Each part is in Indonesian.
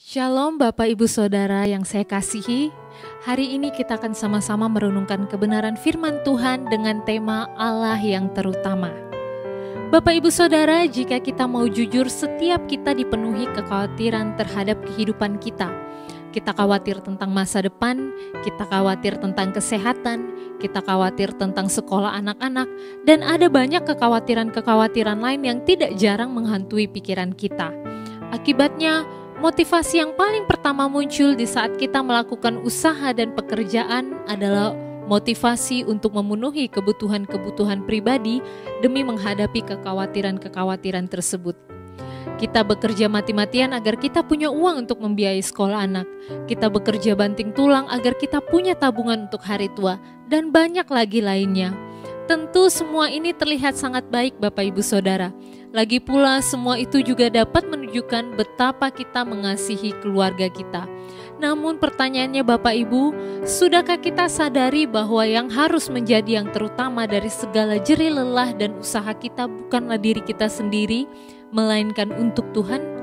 Shalom Bapak Ibu Saudara yang saya kasihi. Hari ini kita akan sama-sama merenungkan kebenaran firman Tuhan dengan tema Allah yang terutama. Bapak Ibu Saudara, jika kita mau jujur, setiap kita dipenuhi kekhawatiran terhadap kehidupan kita. Kita khawatir tentang masa depan, kita khawatir tentang kesehatan, kita khawatir tentang sekolah anak-anak, dan ada banyak kekhawatiran-kekhawatiran lain yang tidak jarang menghantui pikiran kita. Akibatnya, motivasi yang paling pertama muncul di saat kita melakukan usaha dan pekerjaan adalah motivasi untuk memenuhi kebutuhan-kebutuhan pribadi demi menghadapi kekhawatiran-kekhawatiran tersebut. Kita bekerja mati-matian agar kita punya uang untuk membiayai sekolah anak. Kita bekerja banting tulang agar kita punya tabungan untuk hari tua, dan banyak lagi lainnya. Tentu semua ini terlihat sangat baik Bapak Ibu Saudara. Lagi pula semua itu juga dapat menunjukkan betapa kita mengasihi keluarga kita. Namun pertanyaannya Bapak Ibu, sudahkah kita sadari bahwa yang harus menjadi yang terutama dari segala jerih lelah dan usaha kita bukanlah diri kita sendiri, melainkan untuk Tuhan?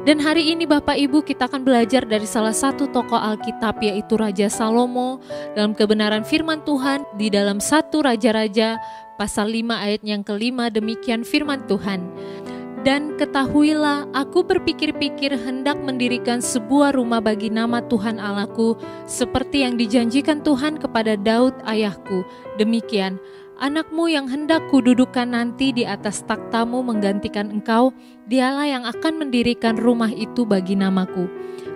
Dan hari ini Bapak Ibu kita akan belajar dari salah satu tokoh Alkitab, yaitu Raja Salomo, dalam kebenaran firman Tuhan di dalam 1 Raja-Raja pasal 5 ayat yang kelima. Demikian firman Tuhan. Dan ketahuilah, aku berpikir-pikir hendak mendirikan sebuah rumah bagi nama Tuhan Allahku, seperti yang dijanjikan Tuhan kepada Daud ayahku. Demikian, anakmu yang hendak kududukan nanti di atas takhtamu menggantikan engkau, dialah yang akan mendirikan rumah itu bagi namaku.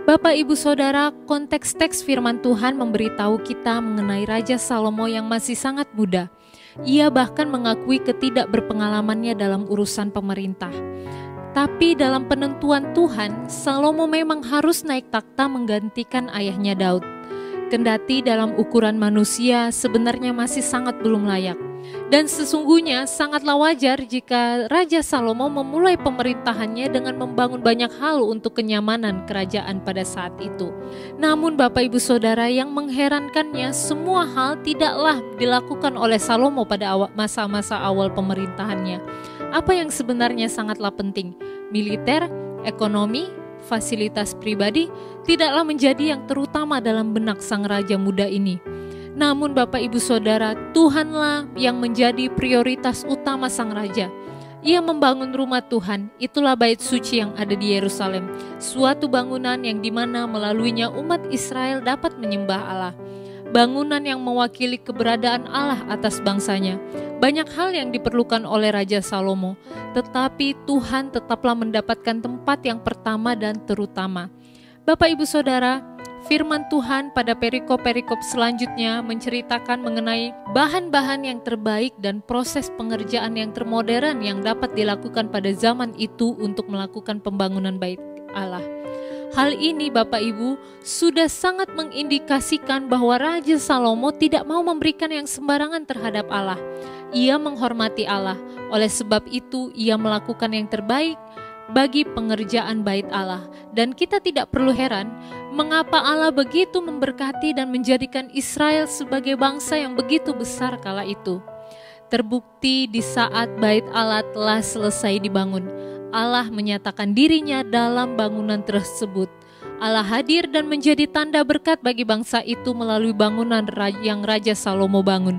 Bapak Ibu Saudara, konteks teks firman Tuhan memberitahu kita mengenai Raja Salomo yang masih sangat muda. Ia bahkan mengakui ketidakberpengalamannya dalam urusan pemerintah. Tapi dalam penentuan Tuhan, Salomo memang harus naik takhta menggantikan ayahnya Daud. Kendati dalam ukuran manusia sebenarnya masih sangat belum layak. Dan sesungguhnya sangatlah wajar jika Raja Salomo memulai pemerintahannya dengan membangun banyak hal untuk kenyamanan kerajaan pada saat itu. Namun Bapak Ibu Saudara, yang mengherankannya, semua hal tidaklah dilakukan oleh Salomo pada masa-masa awal pemerintahannya. Apa yang sebenarnya sangatlah penting? Militer, ekonomi, fasilitas pribadi tidaklah menjadi yang terutama dalam benak sang raja muda ini. Namun Bapak Ibu Saudara, Tuhanlah yang menjadi prioritas utama sang raja. Ia membangun rumah Tuhan, itulah bait suci yang ada di Yerusalem, suatu bangunan yang dimana melaluinya umat Israel dapat menyembah Allah. Bangunan yang mewakili keberadaan Allah atas bangsanya. Banyak hal yang diperlukan oleh Raja Salomo, tetapi Tuhan tetaplah mendapatkan tempat yang pertama dan terutama. Bapak Ibu Saudara, firman Tuhan pada perikop-perikop selanjutnya menceritakan mengenai bahan-bahan yang terbaik dan proses pengerjaan yang termodern yang dapat dilakukan pada zaman itu untuk melakukan pembangunan bait Allah. Hal ini Bapak Ibu sudah sangat mengindikasikan bahwa Raja Salomo tidak mau memberikan yang sembarangan terhadap Allah. Ia menghormati Allah, oleh sebab itu ia melakukan yang terbaik bagi pengerjaan bait Allah. Dan kita tidak perlu heran mengapa Allah begitu memberkati dan menjadikan Israel sebagai bangsa yang begitu besar kala itu. Terbukti di saat bait Allah telah selesai dibangun, Allah menyatakan dirinya dalam bangunan tersebut. Allah hadir dan menjadi tanda berkat bagi bangsa itu melalui bangunan yang Raja Salomo bangun.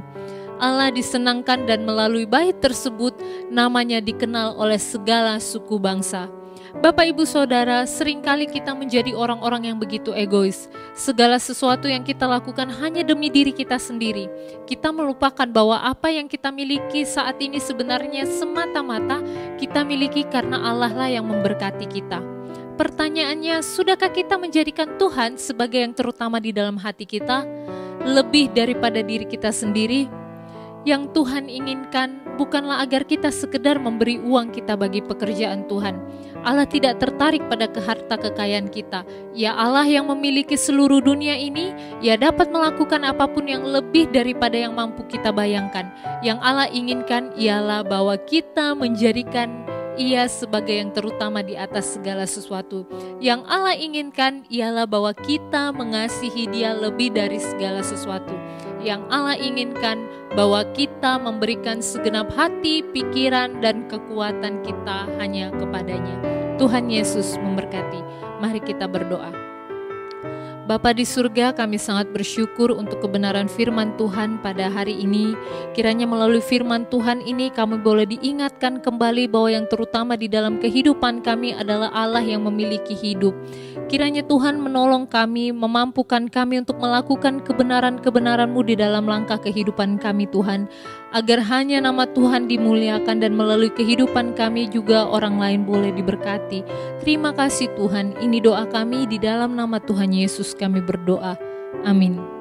Allah disenangkan dan melalui bait tersebut namanya dikenal oleh segala suku bangsa. Bapak Ibu Saudara, seringkali kita menjadi orang-orang yang begitu egois. Segala sesuatu yang kita lakukan hanya demi diri kita sendiri. Kita melupakan bahwa apa yang kita miliki saat ini sebenarnya semata-mata kita miliki karena Allah lah yang memberkati kita. Pertanyaannya, sudahkah kita menjadikan Tuhan sebagai yang terutama di dalam hati kita, lebih daripada diri kita sendiri? Yang Tuhan inginkan bukanlah agar kita sekedar memberi uang kita bagi pekerjaan Tuhan. Allah tidak tertarik pada harta kekayaan kita. Ya Allah yang memiliki seluruh dunia ini, Ia dapat melakukan apapun yang lebih daripada yang mampu kita bayangkan. Yang Allah inginkan ialah bahwa kita menjadikan Ia sebagai yang terutama di atas segala sesuatu. Yang Allah inginkan ialah bahwa kita mengasihi Dia lebih dari segala sesuatu. yang Allah inginkan bahwa kita memberikan segenap hati, pikiran, dan kekuatan kita hanya kepadanya. Tuhan Yesus memberkati. Mari kita berdoa. Bapa di surga, kami sangat bersyukur untuk kebenaran firman Tuhan pada hari ini. Kiranya melalui firman Tuhan ini kami boleh diingatkan kembali bahwa yang terutama di dalam kehidupan kami adalah Allah yang memiliki hidup. Kiranya Tuhan menolong kami, memampukan kami untuk melakukan kebenaran-kebenaran-Mu di dalam langkah kehidupan kami Tuhan. Agar hanya nama Tuhan dimuliakan dan melalui kehidupan kami juga orang lain boleh diberkati. Terima kasih Tuhan, ini doa kami di dalam nama Tuhan Yesus kami berdoa. Amin.